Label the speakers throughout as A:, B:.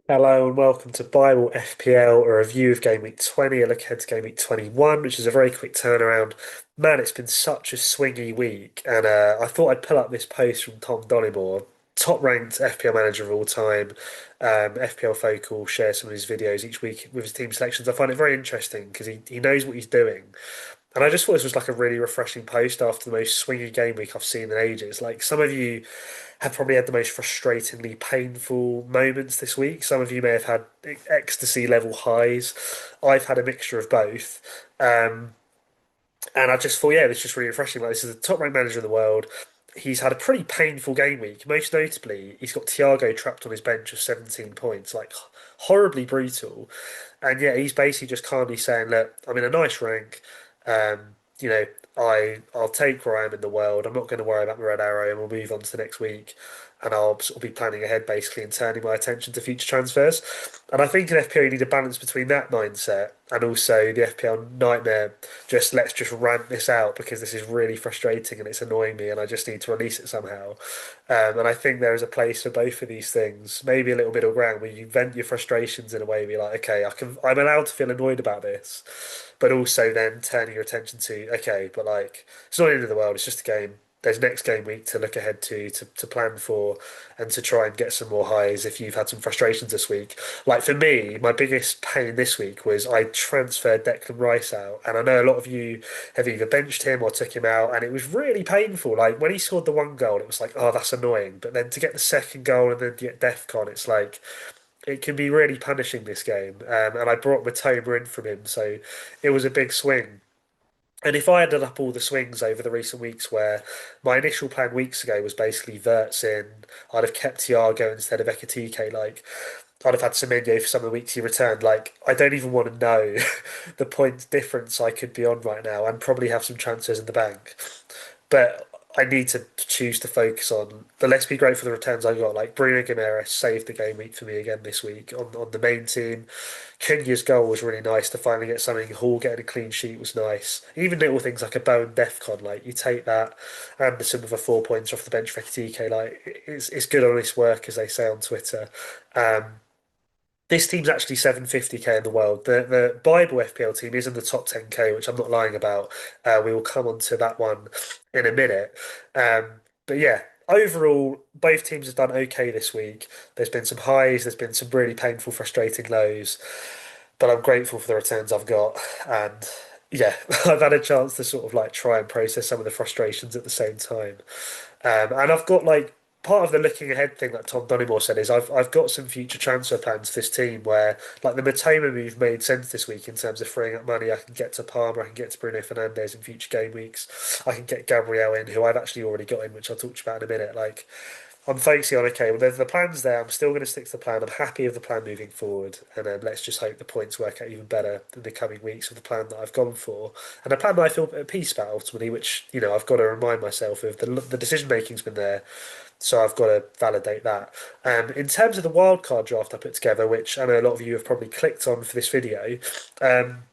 A: Hello and welcome to Bible FPL, a review of Game Week 20, a look ahead to Game Week 21, which is a very quick turnaround. Man, it's been such a swingy week, and I thought I'd pull up this post from Tom Dollymore, top ranked FPL manager of all time. FPL Focal shares some of his videos each week with his team selections. I find it very interesting because he knows what he's doing. And I just thought this was like a really refreshing post after the most swingy game week I've seen in ages. Like some of you have probably had the most frustratingly painful moments this week. Some of you may have had ecstasy level highs. I've had a mixture of both. Um, and I just thought, yeah, it's just really refreshing. Like, this is the top ranked manager in the world. He's had a pretty painful game week. Most notably, he's got Thiago trapped on his bench of 17 points, like horribly brutal. And yeah, he's basically just calmly saying, look, I'm in a nice rank. You know, I'll take where I am in the world. I'm not going to worry about the red arrow, and we'll move on to the next week. And I'll sort of be planning ahead basically and turning my attention to future transfers. And I think in FPL you need a balance between that mindset and also the FPL nightmare. Just let's just rant this out because this is really frustrating and it's annoying me, and I just need to release it somehow. And I think there is a place for both of these things. Maybe a little middle ground where you vent your frustrations in a way, be like, okay, I'm allowed to feel annoyed about this, but also then turning your attention to, okay, but like, it's not the end of the world, it's just a game. There's next game week to look ahead to plan for, and to try and get some more highs if you've had some frustrations this week. Like for me, my biggest pain this week was I transferred Declan Rice out, and I know a lot of you have either benched him or took him out, and it was really painful. Like when he scored the one goal, it was like, oh, that's annoying. But then to get the second goal and then to get DEFCON, it's like it can be really punishing this game. And I brought Matoma in from him, so it was a big swing. And if I added up all the swings over the recent weeks, where my initial plan weeks ago was basically Verts in, I'd have kept Thiago instead of Ekatike. Like I'd have had Semenyo for some of the weeks he returned. Like I don't even want to know the points difference I could be on right now, and probably have some transfers in the bank. But I need to choose to focus on. But let's be grateful for the returns I got. Like Bruno Guimaraes saved the game week for me again this week on the main team. Kenya's goal was really nice to finally get something. Hall getting a clean sheet was nice. Even little things like a Bowen Defcon, like you take that, Anderson with a 4 points off the bench for TK, like it's good honest work as they say on Twitter. Um, this team's actually 750k in the world. The Bible FPL team is in the top 10k, which I'm not lying about. We will come on to that one in a minute. But yeah, overall, both teams have done okay this week. There's been some highs, there's been some really painful, frustrating lows, but I'm grateful for the returns I've got. And yeah, I've had a chance to sort of like try and process some of the frustrations at the same time. And I've got like part of the looking ahead thing that Tom Doneymore said is I've got some future transfer plans for this team where like the Matoma move made sense this week in terms of freeing up money. I can get to Palmer, I can get to Bruno Fernandes in future game weeks. I can get Gabriel in, who I've actually already got in, which I'll talk to you about in a minute. Like I'm focusing on okay, well there's the plans there. I'm still going to stick to the plan. I'm happy with the plan moving forward, and let's just hope the points work out even better in the coming weeks with the plan that I've gone for, and a plan that I feel at peace about ultimately. Which I've got to remind myself of the decision making's been there, so I've got to validate that. In terms of the wildcard draft I put together, which I know a lot of you have probably clicked on for this video, um,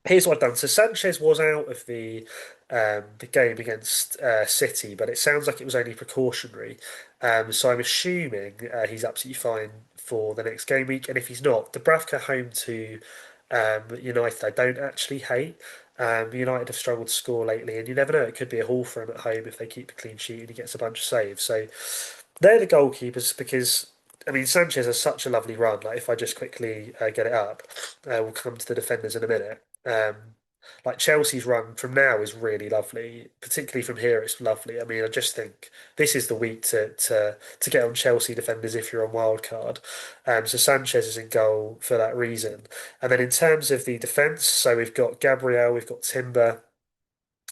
A: here's what I've done. So Sanchez was out of the game against City, but it sounds like it was only precautionary. So I'm assuming he's absolutely fine for the next game week. And if he's not, Dubravka home to United, I don't actually hate. United have struggled to score lately, and you never know. It could be a haul for him at home if they keep a clean sheet and he gets a bunch of saves. So they're the goalkeepers because I mean Sanchez has such a lovely run. Like if I just quickly get it up, we'll come to the defenders in a minute. Like Chelsea's run from now is really lovely, particularly from here. It's lovely. I mean, I just think this is the week to get on Chelsea defenders if you're on wild card. So Sanchez is in goal for that reason. And then in terms of the defence, so we've got Gabriel, we've got Timber.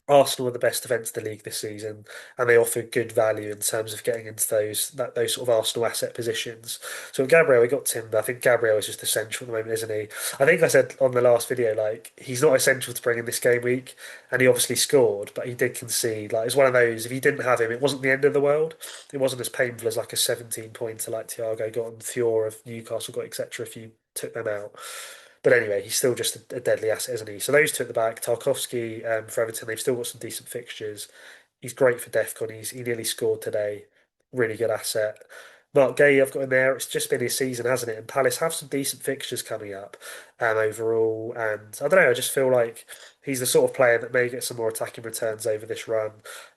A: Arsenal are the best defence in the league this season, and they offer good value in terms of getting into those sort of Arsenal asset positions. So with Gabriel, we got Timber. I think Gabriel is just essential at the moment, isn't he? I think I said on the last video, like he's not essential to bring in this game week, and he obviously scored, but he did concede. Like it's one of those. If you didn't have him, it wasn't the end of the world. It wasn't as painful as like a 17 pointer like Thiago got and Thior of Newcastle got, etc. If you took them out. But anyway, he's still just a deadly asset, isn't he? So those two at the back, Tarkovsky for Everton, they've still got some decent fixtures. He's great for Defcon. He nearly scored today. Really good asset. Mark Gay, I've got in there. It's just been his season, hasn't it? And Palace have some decent fixtures coming up overall. And I don't know, I just feel like he's the sort of player that may get some more attacking returns over this run.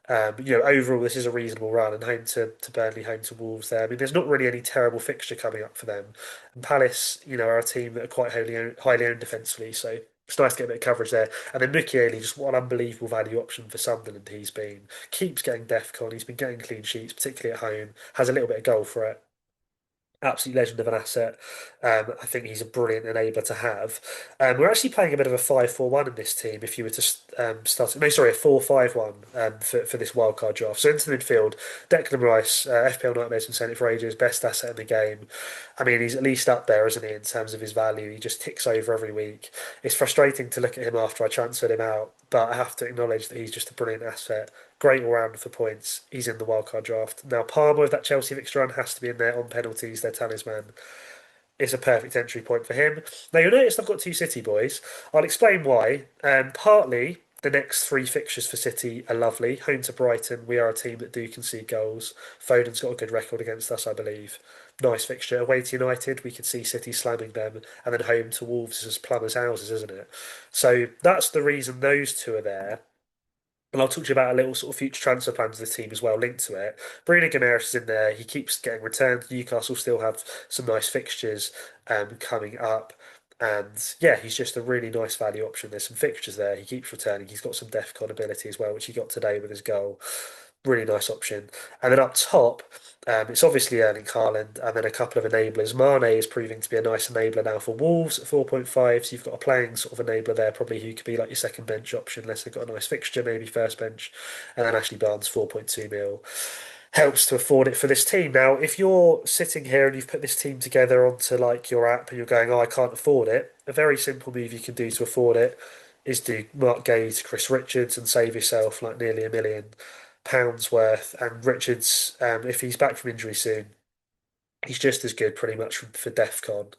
A: Overall, this is a reasonable run, and home to Burnley, home to Wolves there. I mean, there's not really any terrible fixture coming up for them. And Palace, are a team that are quite highly owned defensively, so it's nice to get a bit of coverage there. And then Mukiele, just what an unbelievable value option for Sunderland he's been. Keeps getting DEFCON, he's been getting clean sheets, particularly at home, has a little bit of goal for it. Absolute legend of an asset. I think he's a brilliant enabler to have. We're actually playing a bit of a 5-4-1 in this team. If you were to start, no, sorry, a 4-5-1 for this wildcard draft. So into the midfield, Declan Rice, FPL Nightmares been saying it for ages, best asset in the game. I mean, he's at least up there, isn't he, in terms of his value? He just ticks over every week. It's frustrating to look at him after I transferred him out, but I have to acknowledge that he's just a brilliant asset. Great all round for points. He's in the wildcard draft. Now, Palmer, with that Chelsea fixture run, has to be in there on penalties, their talisman. It's a perfect entry point for him. Now, you'll notice I've got two City boys. I'll explain why. Partly, the next three fixtures for City are lovely. Home to Brighton, we are a team that do concede goals. Foden's got a good record against us, I believe. Nice fixture. Away to United, we could see City slamming them. And then home to Wolves is as plum as houses, isn't it? So that's the reason those two are there. And I'll talk to you about a little sort of future transfer plans of the team as well, linked to it. Bruno Guimaraes is in there. He keeps getting returned. Newcastle still have some nice fixtures coming up. And yeah, he's just a really nice value option. There's some fixtures there. He keeps returning. He's got some DEFCON ability as well, which he got today with his goal. Really nice option. And then up top, it's obviously Erling Haaland and then a couple of enablers. Mane is proving to be a nice enabler now for Wolves at 4.5. So you've got a playing sort of enabler there, probably who could be like your second bench option, unless they've got a nice fixture, maybe first bench. And then Ashley Barnes, 4.2 mil. Helps to afford it for this team. Now, if you're sitting here and you've put this team together onto like your app and you're going, oh, I can't afford it, a very simple move you can do to afford it is do Mark Gay to Chris Richards and save yourself like nearly £1 million worth. And Richards, if he's back from injury soon, he's just as good pretty much for DEFCON.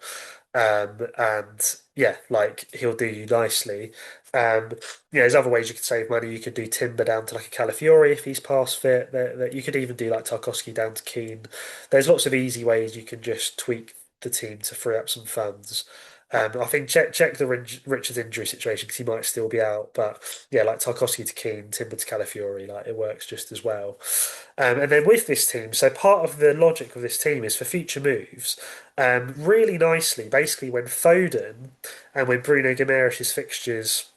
A: And yeah, like he'll do you nicely. Um, there's other ways you could save money. You could do Timber down to like a Calafiori if he's past fit. That you could even do like Tarkowski down to Keane. There's lots of easy ways you can just tweak the team to free up some funds. I think check the Richards injury situation because he might still be out. But yeah, like Tarkowski to Keane, Timber to Calafiori, like it works just as well. And then with this team, so part of the logic of this team is for future moves, really nicely, basically when Foden and when Bruno Guimaraes' fixtures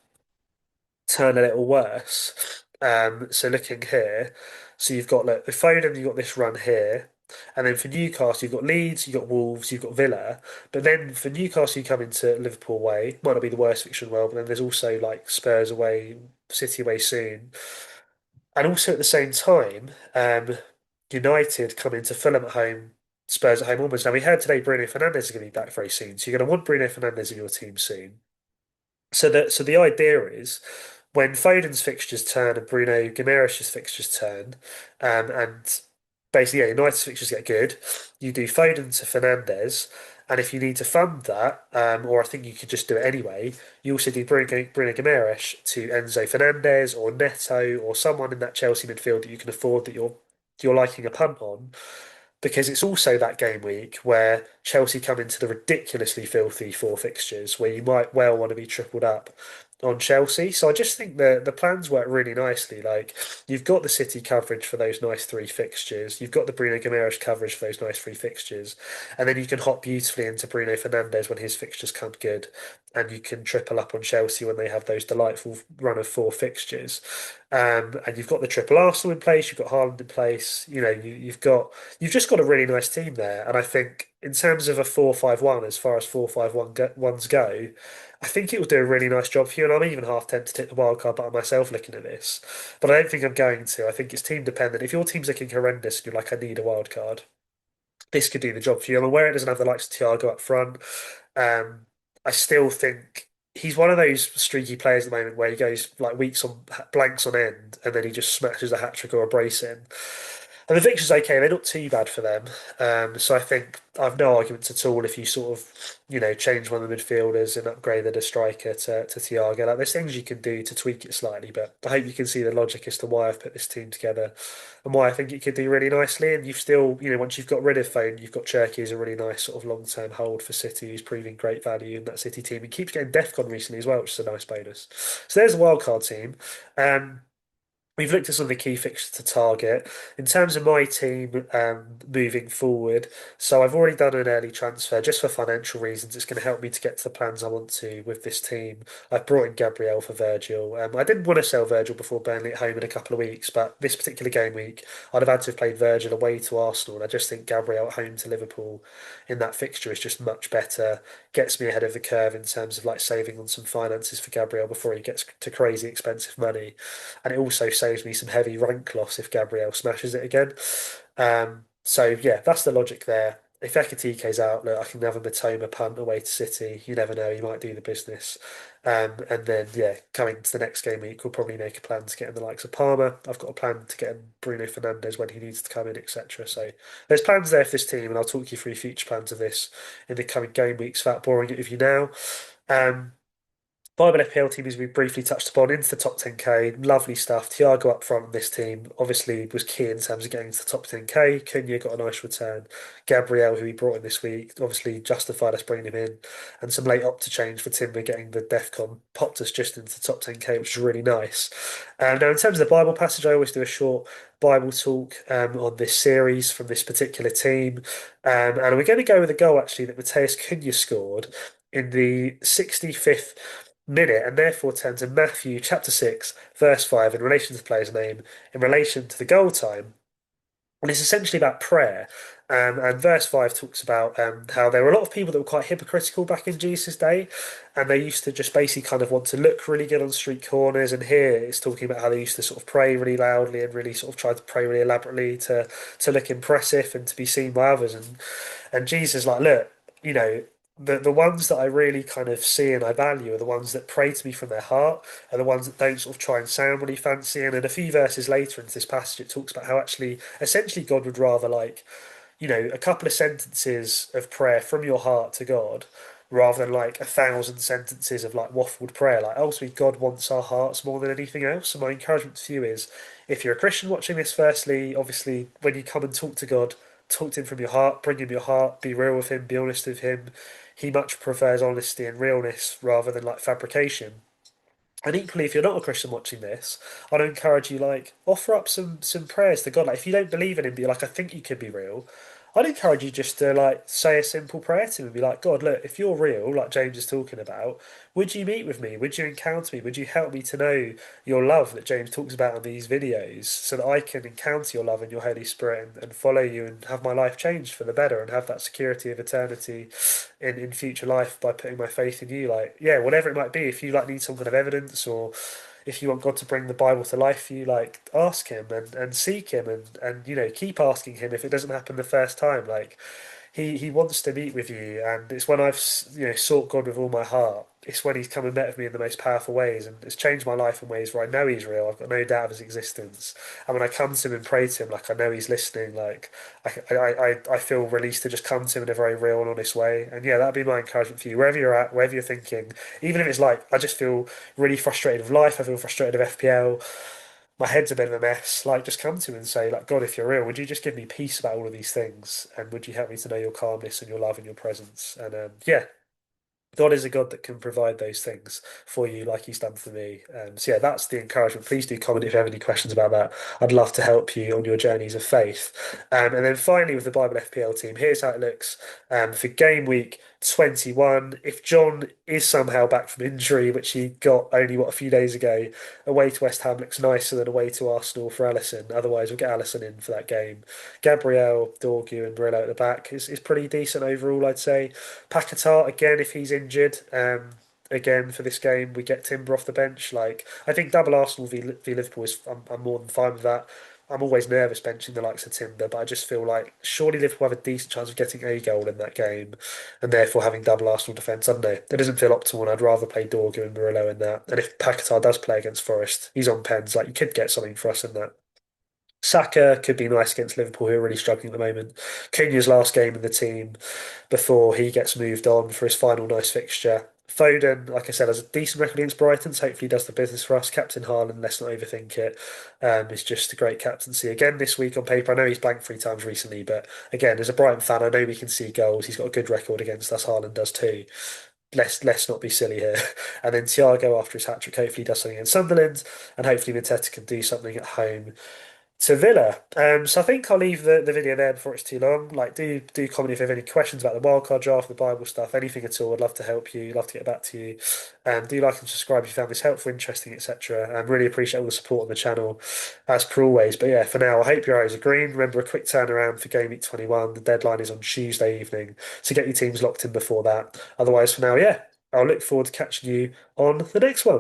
A: turn a little worse. So looking here, so you've got like the Foden, you've got this run here, and then for Newcastle, you've got Leeds, you've got Wolves, you've got Villa. But then for Newcastle, you come into Liverpool away. Might not be the worst fixture in the world, but then there's also like Spurs away, City away soon. And also at the same time, United come into Fulham at home, Spurs at home almost. Now we heard today Bruno Fernandes is going to be back very soon, so you're going to want Bruno Fernandes in your team soon. So the idea is when Foden's fixtures turn and Bruno Guimaraes' fixtures turn, and basically yeah, United's fixtures get good, you do Foden to Fernandes, and if you need to fund that, or I think you could just do it anyway, you also do Bruno Guimaraes to Enzo Fernandez or Neto or someone in that Chelsea midfield that you can afford that you're liking a punt on because it's also that game week where Chelsea come into the ridiculously filthy four fixtures where you might well want to be tripled up on Chelsea. So I just think the plans work really nicely. Like you've got the City coverage for those nice three fixtures, you've got the Bruno Guimaraes coverage for those nice three fixtures, and then you can hop beautifully into Bruno Fernandes when his fixtures come good, and you can triple up on Chelsea when they have those delightful run of four fixtures. And you've got the triple Arsenal in place, you've got Haaland in place. You've just got a really nice team there, and I think in terms of a 4-5-1, as far as 4-5-1 ones go, I think it will do a really nice job for you. And I'm even half tempted to take the wild card by myself looking at this, but I don't think I'm going to. I think it's team dependent. If your team's looking horrendous and you're like, I need a wild card, this could do the job for you. I'm aware it doesn't have the likes of Thiago up front. Um, I still think he's one of those streaky players at the moment where he goes like weeks on blanks on end, and then he just smashes a hat trick or a brace in. And the fixture's okay, they're not too bad for them. So I think I've no arguments at all if you sort of, change one of the midfielders and upgraded a striker to Thiago. Like there's things you can do to tweak it slightly, but I hope you can see the logic as to why I've put this team together and why I think it could do really nicely. And you've still, once you've got rid of Foden, you've got Cherki as a really nice sort of long-term hold for City, who's proving great value in that City team and keeps getting DEFCON recently as well, which is a nice bonus. So there's a wildcard team. Um, We've looked at some of the key fixtures to target. In terms of my team moving forward, so I've already done an early transfer just for financial reasons. It's going to help me to get to the plans I want to with this team. I've brought in Gabriel for Virgil. I didn't want to sell Virgil before Burnley at home in a couple of weeks, but this particular game week, I'd have had to have played Virgil away to Arsenal. And I just think Gabriel at home to Liverpool in that fixture is just much better. Gets me ahead of the curve in terms of like saving on some finances for Gabriel before he gets to crazy expensive money, and it also saves me some heavy rank loss if Gabriel smashes it again. So yeah, that's the logic there. If Ekatike's out, look, I can have a Matoma punt away to City. You never know, he might do the business. And then yeah, coming to the next game week, we'll probably make a plan to get in the likes of Palmer. I've got a plan to get in Bruno Fernandes when he needs to come in, etc. So there's plans there for this team, and I'll talk you through future plans of this in the coming game weeks without boring it with you now. Um, Bible FPL team, as we briefly touched upon, into the top 10k. Lovely stuff. Thiago up front on this team obviously was key in terms of getting into the top 10k. Cunha got a nice return. Gabriel, who he brought in this week, obviously justified us bringing him in. And some late Opta change for Timber getting the DEFCON popped us just into the top 10k, which is really nice. Now, in terms of the Bible passage, I always do a short Bible talk on this series from this particular team. And we're going to go with a goal actually that Mateus Cunha scored in the 65th minute, and therefore turn to Matthew chapter 6, verse 5, in relation to the player's name, in relation to the goal time. And it's essentially about prayer. And verse 5 talks about how there were a lot of people that were quite hypocritical back in Jesus' day, and they used to just basically kind of want to look really good on street corners. And here it's talking about how they used to sort of pray really loudly and really sort of try to pray really elaborately to look impressive and to be seen by others. And Jesus, like, look, you know, the ones that I really kind of see and I value are the ones that pray to me from their heart, are the ones that don't sort of try and sound really fancy. And then a few verses later into this passage, it talks about how actually, essentially, God would rather like, a couple of sentences of prayer from your heart to God rather than like 1,000 sentences of like waffled prayer. Like ultimately, God wants our hearts more than anything else. So my encouragement to you is, if you're a Christian watching this, firstly, obviously, when you come and talk to God, talk to Him from your heart, bring Him your heart, be real with Him, be honest with Him. He much prefers honesty and realness rather than like fabrication. And equally, if you're not a Christian watching this, I'd encourage you like offer up some prayers to God. Like if you don't believe in Him, be like, I think you could be real. I'd encourage you just to like say a simple prayer to Him and be like, God, look, if you're real, like James is talking about, would you meet with me? Would you encounter me? Would you help me to know your love that James talks about in these videos, so that I can encounter your love and your Holy Spirit and follow you and have my life changed for the better and have that security of eternity in future life by putting my faith in you. Like, yeah, whatever it might be, if you like need some kind of evidence, or if you want God to bring the Bible to life for you, like ask Him and seek Him and keep asking Him if it doesn't happen the first time. Like he wants to meet with you, and it's when I've sought God with all my heart. It's when He's come and met with me in the most powerful ways, and it's changed my life in ways where I know He's real. I've got no doubt of His existence, and when I come to Him and pray to Him, like I know He's listening. Like I feel released to just come to Him in a very real and honest way. And yeah, that'd be my encouragement for you, wherever you're at, wherever you're thinking. Even if it's like I just feel really frustrated with life, I feel frustrated with FPL, my head's a bit of a mess. Like, just come to Him and say, like, God, if you're real, would you just give me peace about all of these things? And would you help me to know your calmness and your love and your presence? And yeah, God is a God that can provide those things for you, like He's done for me. So yeah, that's the encouragement. Please do comment if you have any questions about that. I'd love to help you on your journeys of faith. And then finally, with the Bible FPL team, here's how it looks for game week 21. If John is somehow back from injury, which he got only a few days ago, away to West Ham looks nicer than away to Arsenal for Alisson. Otherwise, we'll get Alisson in for that game. Gabriel, Dorgu, and Murillo at the back is pretty decent overall, I'd say. Paquetá again, if he's injured, again for this game, we get Timber off the bench. Like I think double Arsenal v Liverpool is I'm more than fine with that. I'm always nervous benching the likes of Timber, but I just feel like surely Liverpool have a decent chance of getting a goal in that game, and therefore having double Arsenal defence. I don't know. It doesn't feel optimal, and I'd rather play Dorgu and Murillo in that. And if Paquetá does play against Forest, he's on pens. Like you could get something for us in that. Saka could be nice against Liverpool, who are really struggling at the moment. Cunha's last game in the team before he gets moved on for his final nice fixture. Foden, like I said, has a decent record against Brighton, so hopefully he does the business for us. Captain Haaland, let's not overthink it. It's just a great captaincy. Again, this week on paper, I know he's blanked 3 times recently, but again, as a Brighton fan, I know we can see goals. He's got a good record against us. Haaland does too. Let's not be silly here. And then Thiago, after his hat trick, hopefully does something against Sunderland, and hopefully Mateta can do something at home to Villa. So I think I'll leave the video there before it's too long. Like, do comment if you have any questions about the wildcard draft, the Bible stuff, anything at all. I'd love to help you. Love to get back to you. Do like and subscribe if you found this helpful, interesting, etc. And really appreciate all the support on the channel, as per always. But yeah, for now, I hope your eyes are green. Remember, a quick turnaround for Game Week 21. The deadline is on Tuesday evening, so get your teams locked in before that. Otherwise, for now, yeah, I'll look forward to catching you on the next one.